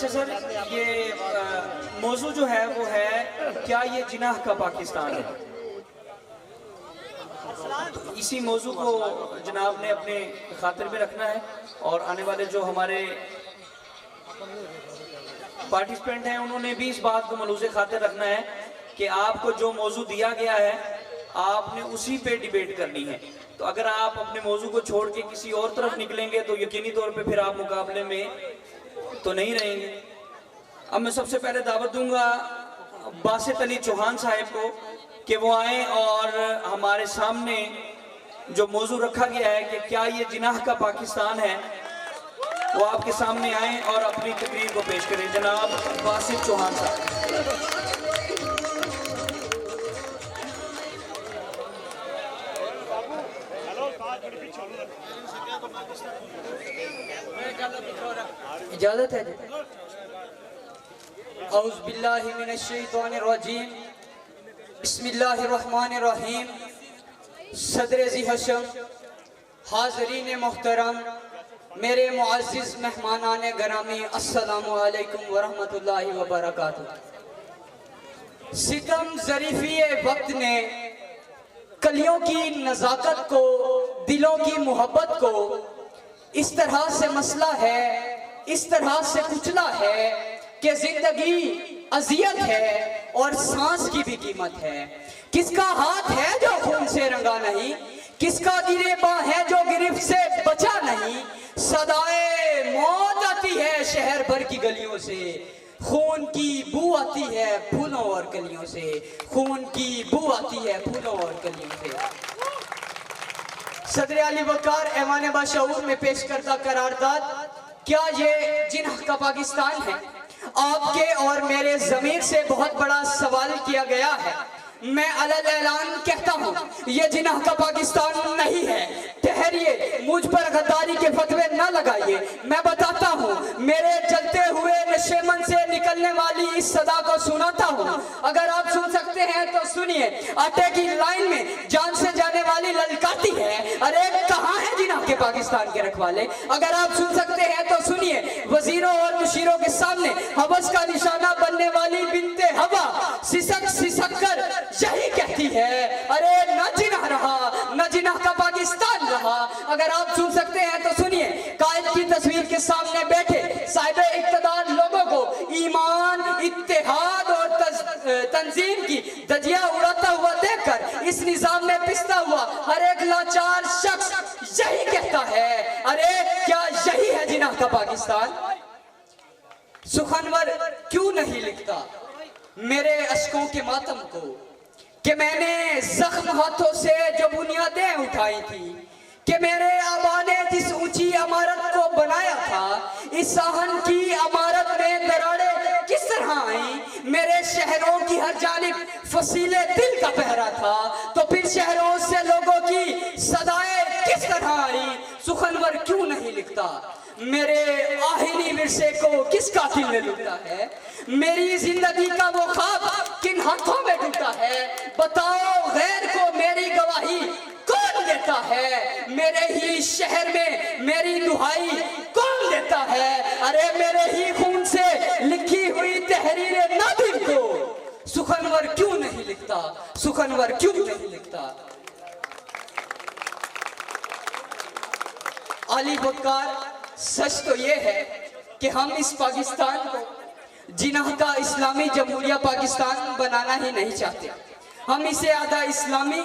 अच्छा सर, ये मौजू जो है वो है, क्या ये जिनाह का पाकिस्तान है? तो इसी मौजू को जनाब ने अपने खातिर में रखना है और आने वाले जो हमारे पार्टिसिपेंट हैं उन्होंने भी इस बात को मलूज़े खातिर रखना है कि आपको जो मौजू दिया गया है आपने उसी पे डिबेट करनी है। तो अगर आप अपने मौजू को छोड़ के किसी और तरफ निकलेंगे तो यकीनी तौर पे फिर आप मुकाबले में तो नहीं रहेंगे। अब मैं सबसे पहले दावत दूंगा बासित अली चौहान साहब को कि वो आए और हमारे सामने जो मौजू रखा गया है कि क्या ये जिनाह का पाकिस्तान है, वो आपके सामने आए और अपनी तकरीर को पेश करें। जनाब बासित चौहान साहब। इजाजत है? औज़ु बिल्लाहि मिनश शैतानिर रजीम, बिस्मिल्लाहिर्रहमानिर्रहीम। सदर ज़ी हशम, हाज़रीन मोहतरम, मेरे मुअज़्ज़िज़ मेहमानान गिरामी, अस्सलामु अलैकुम वरहमतुल्लाहि वबरकातुहू। सितम ज़रीफ़ी वक्त ने कलियों की नज़ाकत को, दिलों की मोहब्बत को इस तरह से मसला है, इस तरह से कुचला है कि जिंदगी अजियत है और सांस की भी कीमत है। किसका हाथ है जो खून से रंगा नहीं, किसका गिरेबां है जो गिरफ्त से बचा नहीं। सदाए मौत आती है शहर भर की गलियों से, खून की बू आती है फूलों और कलियों से, खून की बू आती है फूलों और कलियों से। सदर अली वकार ऐवान बाशऊर में पेश करता करारदाद, क्या ये जिनाह का पाकिस्तान है? आपके और मेरे ज़मीर से बहुत बड़ा सवाल किया गया है। मैं अलल ऐलान कहता हूँ ये जिनाह का पाकिस्तान नहीं है। ठहरिए, मुझ पर गद्दारी के फतवे न लगाइए। मैं बताता हूँ, मेरे जलते हुए नशेमन से निकलने वाली इस सदा को सुनाता हूँ। अगर आप सुन सकते हैं तो सुनिए। आटे की लाइन में जान से जाने वाली ललकाती है, अरे कहाँ है जिनाह के पाकिस्तान के रखवाले? अगर आप सुन सकते हैं तो सुनिए। वजीरों और मुशीरों के सामने हवस का निशाना बनने वाली बिनते हवा सिसक सिसक कर यही कहती है, अरे न जिनाह रहा, न जिनाह का पाकिस्तान रहा। अगर आप सुन सकते हैं तो सुनिए। कायद की तस्वीर के सामने बैठे साहिबे इक़्तिदार लोगों को ईमान, इत्तेहाद और तंजीम की धज्जियां उड़ाता हुआ देखकर इस निजाम में पिसता हुआ हर एक लाचार शख्स यही कहता है, अरे क्या यही है जिनाह का पाकिस्तान? सुखनवर क्यों नहीं लिखता मेरे अश्कों के मातम को, कि मैंने जख्म हाथों से जो बुनियादें उठाई थी, कि मेरे आबा ने जिस ऊंची इमारत को बनाया था, इस आहन की इमारत में दरारें किस तरह आई? मेरे शहरों की हर जानिब फसीले दिल का पहरा था, तो फिर शहरों से लोगों की सदाएं किस तरह आई? सुखनवर क्यों नहीं लिखता मेरे आहिनी विरसे को किस कातिल ने लूटा है? मेरी जिंदगी का वो ख्वाब किन हाथों में टूटा है? बताओ गैर को मेरी गवाही कौन देता है? मेरे ही शहर में मेरी दुहाई कौन देता है? अरे मेरे ही खून से लिखी हुई तहरीर नादिम को सुखनवर क्यों नहीं लिखता? सुखनवर क्यों नहीं लिखता? अली वकार, सच तो ये है कि हम इस पाकिस्तान को जिनाह का इस्लामी जमहूरिया पाकिस्तान बनाना ही नहीं चाहते। हम इसे आधा इस्लामी,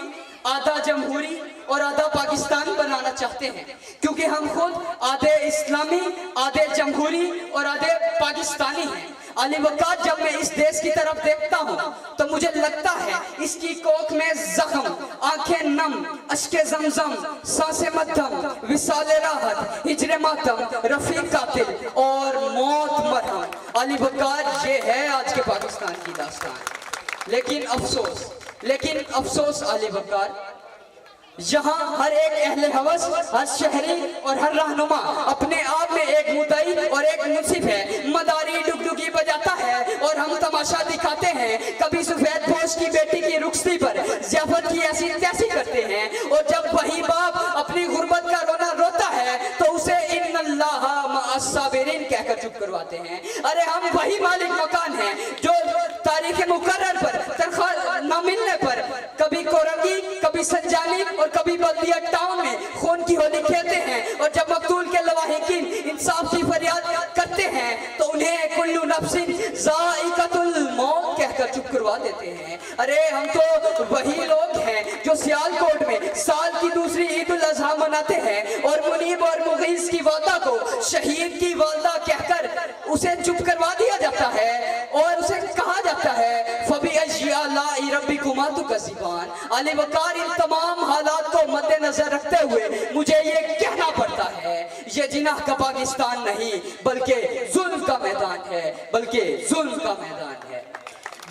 आधा जमहूरी और आधा पाकिस्तान बनाना चाहते हैं, क्योंकि हम खुद आधे इस्लामी, आधे जमहूरी और आधे पाकिस्तानी हैं। अली वकार, जब मैं इस देश की तरफ देखता हूँ तो मुझे लगता है इसकी कोख में जख्म, आंखें नम, अश्के जमजम, सांसें मध्यम, विसाले राहत, हिजरे मातम, रफीक कातिल और मौत मरहम। अली वकार, ये है आज के पाकिस्तान की दास्तान। लेकिन अफसोस अली वकार, यहाँ हर एक अहले हवस, हर शहरी और हर रहनुमा अपने आप में एक मुद्दई और एक मुंसिफ है। मदारी डुगडुगी बजाता है और हम तमाशा दिखाते हैं। कभी सफेद पोश की बेटी की रुखसती पर ज़ियाफत की ऐसी तैसी करते हैं, और जब वही बाप अपनी गुर्बत का रोना रोता है तो उसे इन्नल्लाह मअस साबिरीन कहकर चुप करवा करवाते हैं। अरे हम वही मालिक मकान हैं जो तारीख मुकर्रर पर तनख्वाह न मिलने पर कभी कोरंगी, कभी संजानी और कभी बल्दिया टाउन में खून की होली खेलते हैं, और जब मकतूल के लवाहिकीन इंसाफ की फरियाद करते हैं तो उन्हें कुल्लू नफ्सिन ज़ाइक़तुल मौत कहकर चुप करवा देते हैं। अरे हम तो वही लोग हैं जो सियालकोट में साल की दूसरी ईद उल अज़हा मनाते हैं और मुनीब और मुगीस की वालदा को शहीद की वालदा कहकर उसे चुप करवा दिया जाता है और उसे कहा जाता है फबी आलाई रब्बिकुमा तुकज़्ज़िबान। अली वकार इन तमाम हालात को मद्देनजर रखते हुए मुझे ये कहना पड़ता है, ये जिनाह का पाकिस्तान नहीं बल्कि जुल्म का मैदान है, बल्कि जुल्म का मैदान है।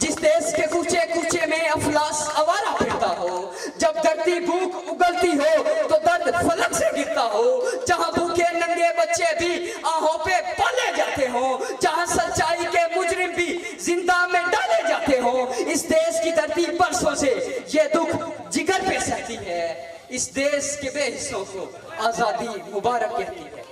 जिस देश के कूचे कूचे में अफलास आवारा फिरता हो, जब धरती भूख उगलती हो तो दर्द फलक से गिरता हो, जहां भूखे नंगे बच्चे भी आहों पे पाले जाते हो, जहां सच्चाई के मुजरिम भी जिंदा में डाले जाते हो, इस देश की धरती बरसों से ये दुख जिगर पे सहती है। इस देश के बेहिस्सों को आजादी मुबारक कहती है।